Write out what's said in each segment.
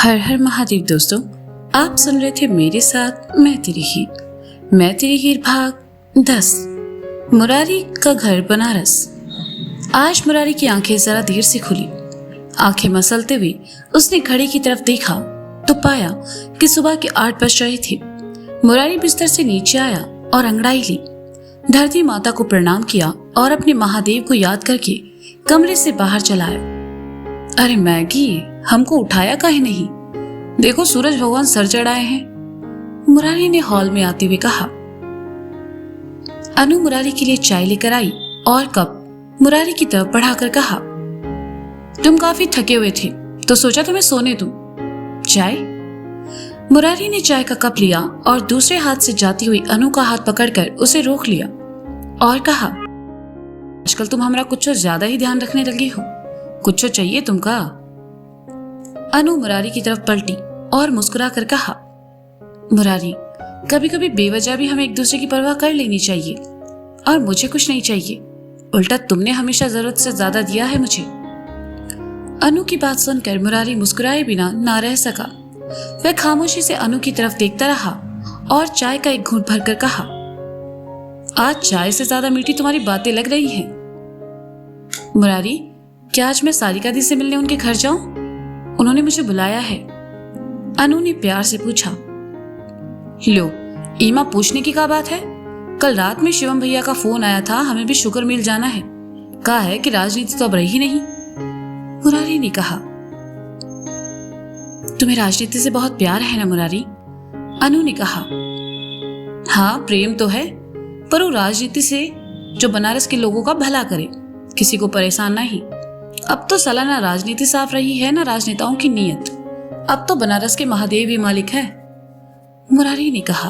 हर हर महादेव दोस्तों, आप सुन रहे थे मेरे साथ मैं तेरी हीर भाग 10। मुरारी का घर बनारस। आज मुरारी की आंखें जरा देर से खुली। आंखें मसलते हुए उसने घड़ी की तरफ देखा तो पाया कि सुबह के 8 बज रहे थे। मुरारी बिस्तर से नीचे आया और अंगड़ाई ली। धरती माता को प्रणाम किया और अपने महादेव को याद करके कमरे से बाहर चला आया। अरे मैगी, हमको उठाया काहे नहीं? देखो सूरज भगवान सर चढ़ाए हैं। मुरारी ने हॉल में आते हुए कहा। अनु मुरारी के लिए चाय लेकर आई और कप मुरारी की तरफ बढ़ाकर कहा, तुम काफी थके हुए थे तो सोचा तुम्हें सोने दूं। चाय? मुरारी ने चाय का कप लिया और दूसरे हाथ से जाती हुई अनु का हाथ पकड़कर उसे रोक लिया और कहा, आजकल तुम हमारा कुछ ज्यादा ही ध्यान रखने लगी हो। कुछ चाहिए तुमका? अनु मुरारी की तरफ पलटी और मुस्कुरा कर कहा, मुरारी, कभी कभी बेवजह भी हमें एक दूसरे की परवाह कर लेनी चाहिए और मुझे कुछ नहीं चाहिए। उल्टा तुमने हमेशा जरूरत से ज्यादा दिया है मुझे। अनु की बात सुनकर मुरारी मुस्कुराए बिना ना रह सका। वह खामोशी से अनु की तरफ देखता रहा और चाय का एक घूंट भरकर कहा, आज चाय से ज्यादा मीठी तुम्हारी बातें लग रही हैं। मुरारी, क्या आज मैं सारिका दी से मिलने उनके घर जाऊं? उन्होंने मुझे बुलाया है। अनु ने प्यार से पूछा। लो, ईमा पूछने की क्या बात है? कल रात में शिवम भैया का फोन आया था, हमें भी शुगर मिल जाना है। कहा है कि राजनीति तो अब रही नहीं। मुरारी ने कहा। तुम्हें राजनीति से बहुत प्यार है ना मुरारी? अनु ने कहा। हाँ, प्रेम तो है, पर वो राजनीति से जो बनारस के लोगों का भला करे, किसी को परेशान नहीं। अब तो सालाना राजनीति साफ रही है ना राजनेताओं की नीयत। अब तो बनारस के महादेव ही मालिक है। मुरारी ने कहा,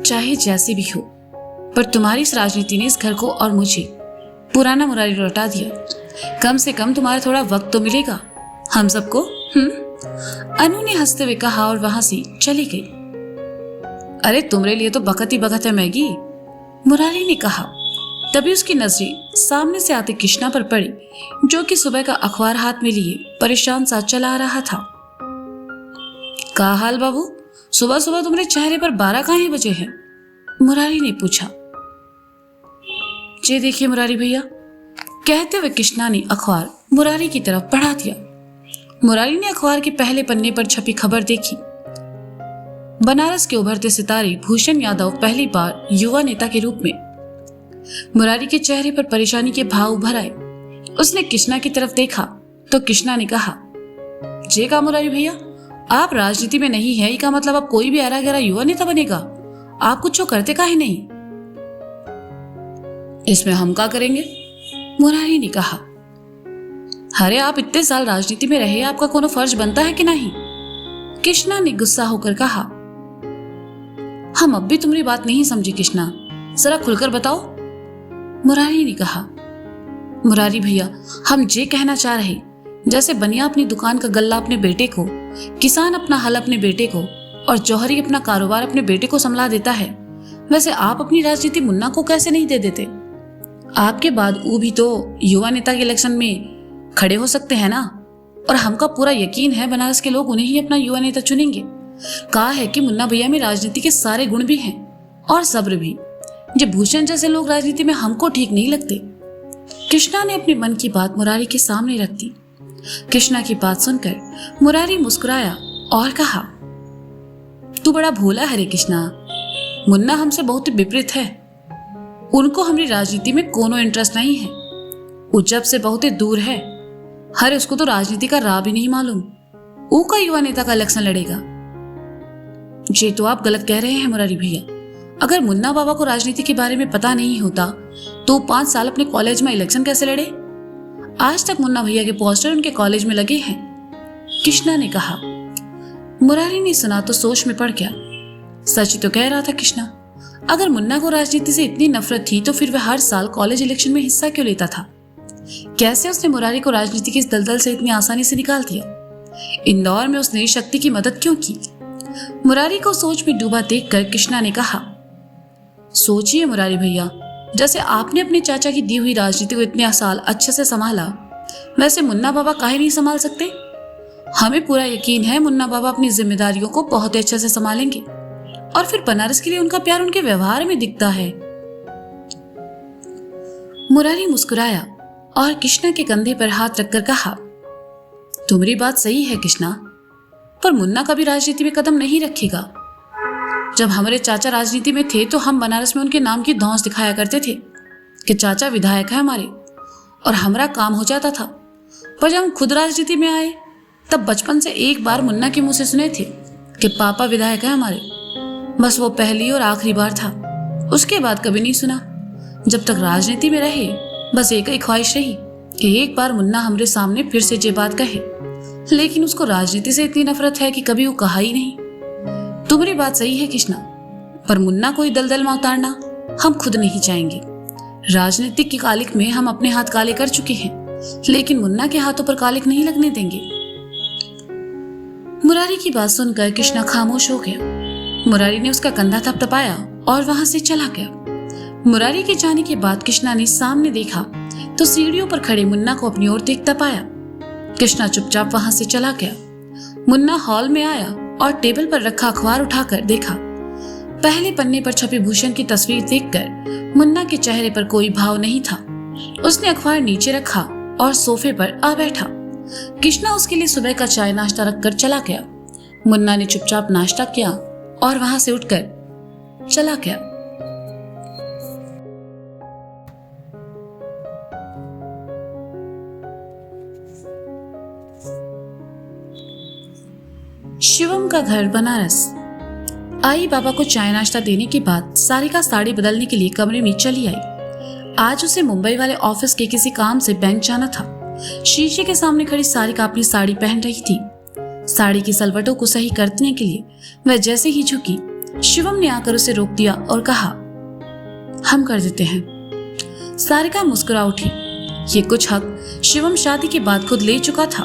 चाहे जैसे भी हो, पर तुम्हारी इस राजनीति ने इस घर को और मुझे पुराना मुरारी लौटा दिया। कम से कम तुम्हारा थोड़ा वक्त तो मिलेगा हम सबको। अनु ने हंसते हुए कहा और वहां से चली गई। अरे तुम्हारे लिए तो बखत ही बखत है मैगी, मुरारी ने कहा। तभी उसकी नजरें सामने से आते कृष्णा पर पड़ी, जो कि सुबह का अखबार हाथ में लिए परेशान सा चला आ रहा था। का हाल बाबू, सुबह सुबह तुम्हारे चेहरे पर 12 काहे बजे हैं? मुरारी ने पूछा। ये देखिए मुरारी भैया, कहते हुए कृष्णा ने अखबार मुरारी की तरफ बढ़ा दिया। मुरारी ने अखबार के पहले पन्ने पर छपी खबर देखी। बनारस के उभरते सितारे भूषण यादव पहली बार युवा नेता के रूप में। मुरारी के चेहरे पर परेशानी के भाव उभर आए। उसने कृष्णा की तरफ देखा तो कृष्णा ने कहा, जे का मुरारी भैया, आप राजनीति में नहीं है, इसका मतलब अब कोई भी अरा गहरा युवा नेता बनेगा? आप कुछ करते काहे नहीं? इसमें हम क्या करेंगे? मुरारी ने कहा। अरे आप इतने साल राजनीति में रहे, आपका कोनो फर्ज बनता है कि नहीं? कृष्णा ने गुस्सा होकर कहा। हम अब भी तुम्हारी बात नहीं समझे कृष्णा, जरा खुलकर बताओ, मुरारी ने कहा। मुरारी भैया, हम जे कहना चाह रहे, जैसे बनिया अपनी दुकान का गल्ला अपने बेटे को, किसान अपना हल अपने बेटे को और जौहरी अपना कारोबार अपने बेटे को संभला देता है, वैसे आप अपनी राजनीति मुन्ना को कैसे नहीं दे देते? आपके बाद वो भी तो युवा नेता के इलेक्शन में खड़े हो सकते हैं ना, और हमका पूरा यकीन है बनारस के लोग उन्हें ही अपना युवा नेता चुनेंगे। कहा है कि मुन्ना भैया में राजनीति के सारे गुण भी हैं और सब्र भी, जो भूषण जैसे लोग राजनीति में हमको ठीक नहीं लगते। कृष्णा ने अपने मन की बात मुरारी के सामने रख दी। कृष्णा की बात सुनकर मुरारी मुस्कुराया और कहा, तू बड़ा भोला है रे कृष्णा। मुन्ना हमसे बहुत ही विपरीत है। उनको हमारी राजनीति में कोनो इंटरेस्ट नहीं है। वो जब से बहुत ही दूर है। हर उसको तो राजनीति का राह भी नहीं मालूम। वो का युवा नेता का इलेक्शन लड़ेगा। ये तो आप गलत कह रहे हैं मुरारी भैया। अगर मुन्ना बाबा को राजनीति के बारे में पता नहीं होता तो 5 साल अपने कॉलेज में इलेक्शन कैसे लड़े? आज तक मुन्ना भैया के पोस्टर उनके कॉलेज में लगे हैं, कृष्णा ने कहा। मुरारी ने सुना तो सोच में पड़ गया। सच तो कह रहा था कृष्णा। अगर मुन्ना को राजनीति से इतनी नफरत थी तो फिर वह हर साल कॉलेज इलेक्शन में हिस्सा क्यों लेता था? कैसे उसने मुरारी को राजनीति की इस दलदल से इतनी आसानी से निकाल दिया? इंदौर में उस नई शक्ति की मदद क्यों की? मुरारी को सोच में डूबा देखकर कृष्णा ने कहा, सोचिए मुरारी भैया, जैसे आपने अपने चाचा की दी हुई राजनीति को इतने साल अच्छे से संभाला, वैसे मुन्ना बाबा काहे नहीं संभाल सकते? हमें पूरा यकीन है मुन्ना बाबा अपनी जिम्मेदारियों को बहुत अच्छे से संभालेंगे और फिर बनारस के लिए उनका प्यार उनके व्यवहार में दिखता है। मुरारी मुस्कुराया और कृष्णा के कंधे पर हाथ रखकर कहा, तुम्हारी बात सही है कृष्णा, पर मुन्ना कभी राजनीति में कदम नहीं रखेगा। जब हमारे चाचा राजनीति में थे तो हम बनारस में उनके नाम की धौंस दिखाया करते थे कि चाचा विधायक है हमारे, और हमारा काम हो जाता था। पर जब हम खुद राजनीति में आए तब बचपन से एक बार मुन्ना के मुंह से सुने थे कि पापा विधायक है हमारे। बस वो पहली और आखिरी बार था, उसके बाद कभी नहीं सुना। जब तक राजनीति में रहे बस एक ही ख्वाहिश रही कि एक बार मुन्ना हमारे सामने फिर से ये बात कहे, लेकिन उसको राजनीति से इतनी नफरत है कि कभी वो कहा ही नहीं। तुम्हारी बात सही है कृष्णा, पर मुन्ना को ही दलदल में उतारना हम खुद नहीं चाहेंगे। राजनीतिक की कालिक में हम अपने हाथ काले कर चुके हैं, लेकिन मुन्ना के हाथों पर कालिक नहीं लगने देंगे। मुरारी की बात सुनकर कृष्णा खामोश हो गया। मुरारी ने उसका कंधा थपथपाया और वहां से चला गया। मुरारी के जाने के बाद कृष्णा ने सामने देखा तो सीढ़ियों पर खड़े मुन्ना को अपनी ओर देखता पाया। कृष्णा चुपचाप वहां से चला गया। मुन्ना हॉल में आया और टेबल पर रखा अखबार उठाकर देखा। पहले पन्ने पर छपी भूषण की तस्वीर देखकर मुन्ना के चेहरे पर कोई भाव नहीं था। उसने अखबार नीचे रखा और सोफे पर आ बैठा। कृष्णा उसके लिए सुबह का चाय नाश्ता रखकर चला गया। मुन्ना ने चुपचाप नाश्ता किया और वहां से उठकर चला गया। शिवम का घर बनारस। आई बाबा को चाय नाश्ता देने के बाद सारिका साड़ी बदलने के लिए कमरे में चली आई। आज उसे मुंबई वाले ऑफिस के किसी काम से बैंक जाना था। शीशे के सामने खड़ी सारिका अपनी साड़ी पहन रही थी। साड़ी की सलवटों को सही करने के लिए वह जैसे ही झुकी, शिवम ने आकर उसे रोक दिया और कहा, हम कर देते हैं। सारिका मुस्कुरा उठी। ये कुछ हक शिवम शादी के बाद खुद ले चुका था।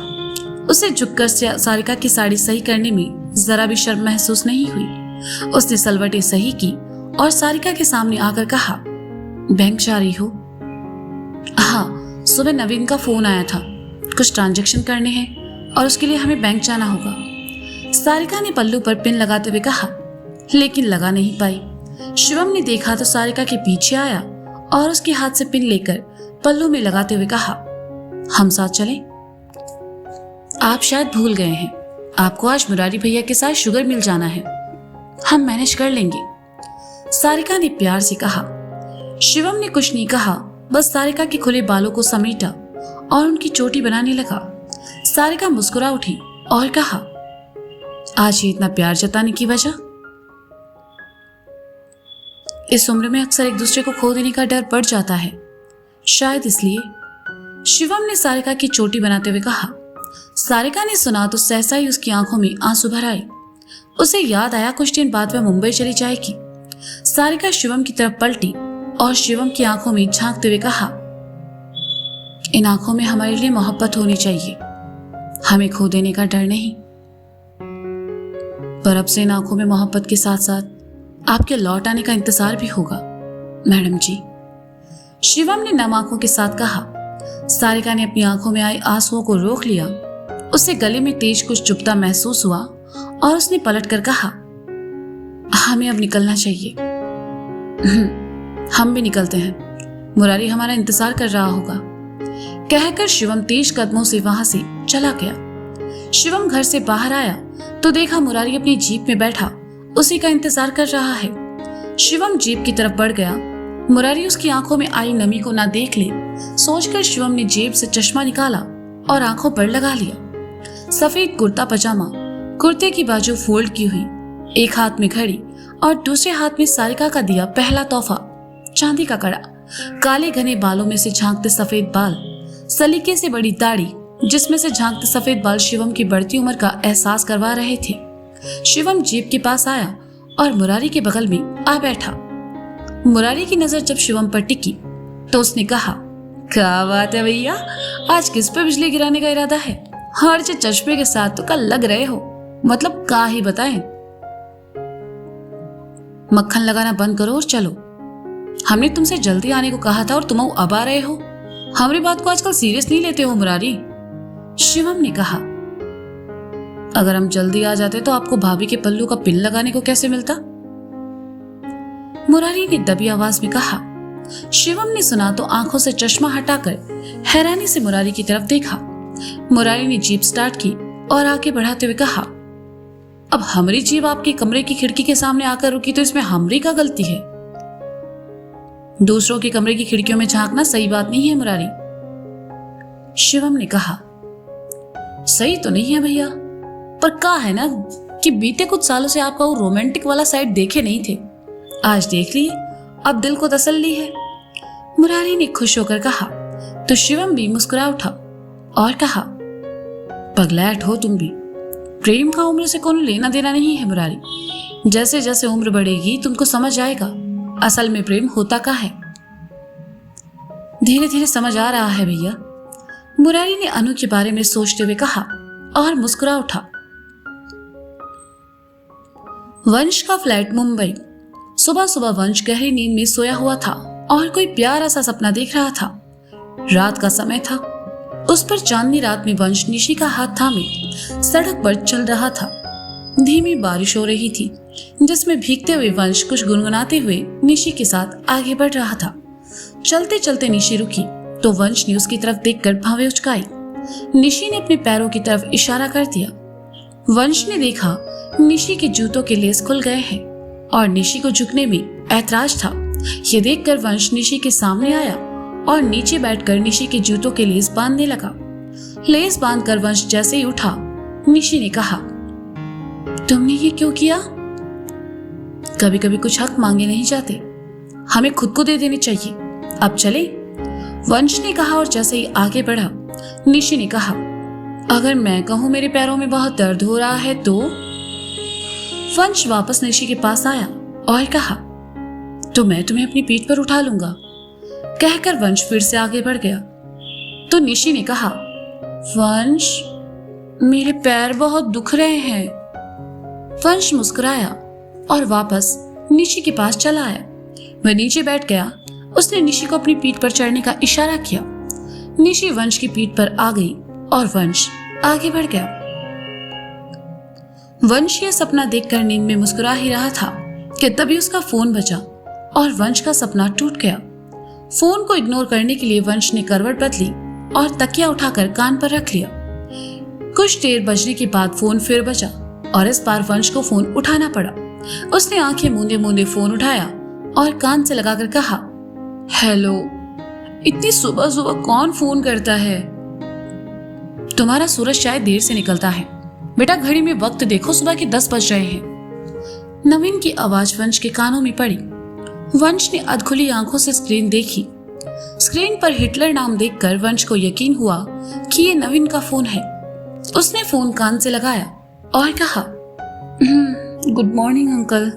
उसे झुककर सारिका की साड़ी सही करने में जरा भी शर्म महसूस नहीं हुई। उसने सलवटें सही की और सारिका के सामने आकर कहा, बैंक जा रही हो? हाँ, सुबह नवीन का फोन आया था, कुछ ट्रांजैक्शन करने हैं और उसके लिए हमें बैंक जाना होगा। सारिका ने पल्लू पर पिन लगाते हुए कहा, लेकिन लगा नहीं पाई। शिवम ने देखा तो सारिका के पीछे आया और उसके हाथ से पिन लेकर पल्लू में लगाते हुए कहा, हम साथ चलें? आप शायद भूल गए हैं, आपको आज मुरारी भैया के साथ शुगर मिल जाना है, हम मैनेज कर लेंगे, सारिका ने प्यार से कहा। शिवम ने कुछ नहीं कहा, बस सारिका के खुले बालों को समेटा और उनकी चोटी बनाने लगा। सारिका मुस्कुरा उठी और कहा, आज ये इतना प्यार जताने की वजह? इस उम्र में अक्सर एक दूसरे को खो देने का डर बढ़ जाता है, शायद इसलिए, शिवम ने सारिका की चोटी बनाते हुए कहा। सारिका ने सुना तो सहसा ही उसकी आंखों में आंसू भर आए। उसे याद आया कुछ दिन बाद वह मुंबई चली जाएगी। सारिका शिवम की तरफ पलटी और शिवम की आंखों में झांकते हुए कहा, इन आंखों में हमारे लिए मोहब्बत होनी चाहिए, हमें खो देने का डर नहीं। पर अब से इन आंखों में मोहब्बत के साथ साथ आपके लौट आने का इंतजार भी होगा, मैडम जी, शिवम ने नम आंखों के साथ कहा। सारिका ने अपनी आंखों में आए आंसुओं को रोक लिया। उसे गले में तेज कुछ चुभता महसूस हुआ और उसने पलट कर कहा, हमें अब निकलना चाहिए। हम भी निकलते हैं, मुरारी हमारा इंतजार कर रहा होगा, कहकर शिवम तेज कदमों से वहां से चला गया। शिवम घर से बाहर आया तो देखा मुरारी अपनी जीप में बैठा उसी का इंतजार कर रहा है। शिवम जीप की तरफ बढ़ गया। मुरारी उसकी आंखों में आई नमी को ना देख ले सोचकर शिवम ने जेब से चश्मा निकाला और आंखों पर लगा लिया। सफेद कुर्ता पजामा, कुर्ते की बाजू फोल्ड की हुई, एक हाथ में घड़ी और दूसरे हाथ में सारिका का दिया पहला तोहफा, चांदी का कड़ा, काले घने बालों में से झांकते सफेद बाल, सलीके से बड़ी दाढ़ी जिसमें से झांकते सफेद बाल शिवम की बढ़ती उम्र का एहसास करवा रहे थे। शिवम जीप के पास आया और मुरारी के बगल में आ बैठा। मुरारी की नजर जब शिवम पर टिकी तो उसने कहा, क्या बात है भैया, आज किस पे बिजली गिराने का इरादा है? हर चश्मे के साथ तो कल लग रहे हो, मतलब का ही बताएं। मक्खन लगाना बंद करो और चलो, हमने तुमसे जल्दी आने को कहा था और तुम अब आ रहे हो। हमारी बात को आजकल सीरियस नहीं लेते हो मुरारी, शिवम ने कहा। अगर हम जल्दी आ जाते तो आपको भाभी के पल्लू का पिन लगाने को कैसे मिलता? मुरारी ने दबी आवाज में कहा। शिवम ने सुना तो आंखों से चश्मा हटाकर हैरानी से मुरारी की तरफ देखा। मुरारी ने जीप स्टार्ट की और आगे बढ़ाते हुए कहा, अब हमारी जीप आपके कमरे की खिड़की के सामने आकर रुकी तो इसमें हमरी का गलती है? दूसरों के कमरे की खिड़कियों में झांकना सही बात नहीं है मुरारी, शिवम ने कहा। सही तो नहीं है भैया, पर कहा है ना कि बीते कुछ सालों से आपका वो रोमांटिक वाला साइड देखे नहीं थे, आज देख लिए, अब दिल को तसल्ली है, मुरारी ने खुश होकर कहा। तो शिवम भी मुस्कुरा उठा और कहा, पगलैट हो तुम भी, प्रेम का उम्र से कोनो लेना देना नहीं है मुरारी, जैसे जैसे उम्र बढ़ेगी तुमको समझ आएगा असल में प्रेम होता क्या है। धीरे धीरे समझ आ रहा है भैया, मुरारी ने अनु के बारे में सोचते हुए कहा और मुस्कुरा उठा। वंश का फ्लैट मुंबई। सुबह सुबह वंश गहरी नींद में सोया हुआ था और कोई प्यारा सा सपना देख रहा था। रात का समय था। उस पर चांदनी रात में वंश निशी का हाथ थामे सड़क पर चल रहा था। धीमी बारिश हो रही थी जिसमें भीगते हुए वंश कुछ गुनगुनाते हुए निशी के साथ आगे बढ़ रहा था। चलते चलते निशी रुकी तो वंश ने उसकी तरफ देखकर भौहें उचकाई। निशी ने अपने पैरों की तरफ इशारा कर दिया। वंश ने देखा निशी के जूतों के लेस खुल गए हैं और निशी को झुकने में ऐतराज था। ये देखकर वंश निशी के सामने आया और नीचे बैठकर निशी के जूतों के लेस बांधने लगा। लेस बांधकर वंश जैसे ही उठा, निशी ने कहा, तुमने ये क्यों किया? कभी कभी कुछ हक मांगे नहीं जाते, हमें खुद को दे देने चाहिए। अब चले, वंश ने कहा और जैसे ही आगे बढ़ा, निशी ने कहा, अगर मैं कहूं मेरे पैरों में बहुत दर्द हो रहा है तो? वंश वापस निशी के पास आया और कहा, तो मैं तुम्हें अपनी पीठ पर उठा लूंगा। कहकर वंश फिर से आगे बढ़ गया। तो निशी ने कहा, वंश मेरे पैर बहुत दुख रहे हैं। वंश मुस्कुराया और वापस निशी के पास चला आया। वह नीचे बैठ गया। उसने निशी को अपनी पीठ पर चढ़ने का इशारा किया। निशी वंश की पीठ पर आ गई और वंश आगे बढ़ गया। वंश यह सपना देखकर नींद में मुस्कुरा ही रहा था कि तभी उसका फोन बजा और वंश का सपना टूट गया। फोन को इग्नोर करने के लिए वंश ने करवट बदली और तकिया उठाकर कान पर रख लिया। कुछ देर बजने के बाद फोन फिर बजा और इस बार वंश को फोन उठाना पड़ा। उसने आंखें मूंदे मूंदे फोन उठाया और कान से लगाकर कहा, हेलो। इतनी सुबह सुबह कौन फोन करता है? तुम्हारा सूरज शायद देर से निकलता है। बेटा घड़ी में वक्त देखो, सुबह के 10 बज रहे हैं। नवीन की आवाज वंश के कानों में पड़ी। वंश ने अधखुली आंखों से स्क्रीन देखी। स्क्रीन पर हिटलर नाम देखकर वंश को यकीन हुआ कि ये नवीन का फोन है। उसने फोन कान से लगाया और कहा, good morning uncle.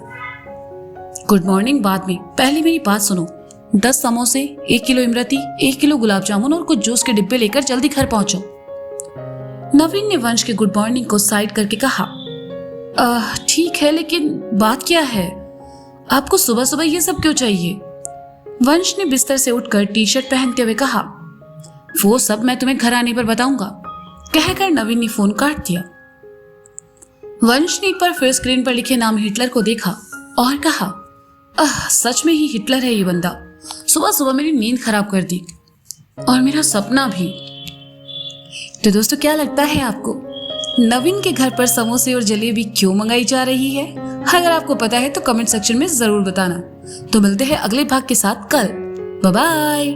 Good morning बाद में, पहले मेरी बात सुनो। 10 समोसे, 1 किलो इमरती, 1 किलो गुलाब जामुन और कुछ जूस के डिब्बे लेकर जल्दी घर पहुंचो। नवीन ने वंश के गुड मॉर्निंग को साइड करके कहा, ठीक है, लेकिन बात क्या है? आपको सुबह सुबह ये सब क्यों चाहिए? वंश ने बिस्तर से उठकर टी शर्ट पहनते हुए कहा, वो सब मैं तुम्हें घर आने पर बताऊंगा। कहकर नवीन ने फोन काट दिया। वंश ने एक बार फिर स्क्रीन पर लिखे नाम हिटलर को देखा और कहा, सच में ही हिटलर है ये बंदा। सुबह सुबह मेरी नींद खराब कर दी और मेरा सपना भी। तो दोस्तों, क्या लगता है आपको नवीन के घर पर समोसे और जलेबी क्यों मंगाई जा रही है? अगर आपको पता है तो कमेंट सेक्शन में जरूर बताना। तो मिलते हैं अगले भाग के साथ कल। Bye bye.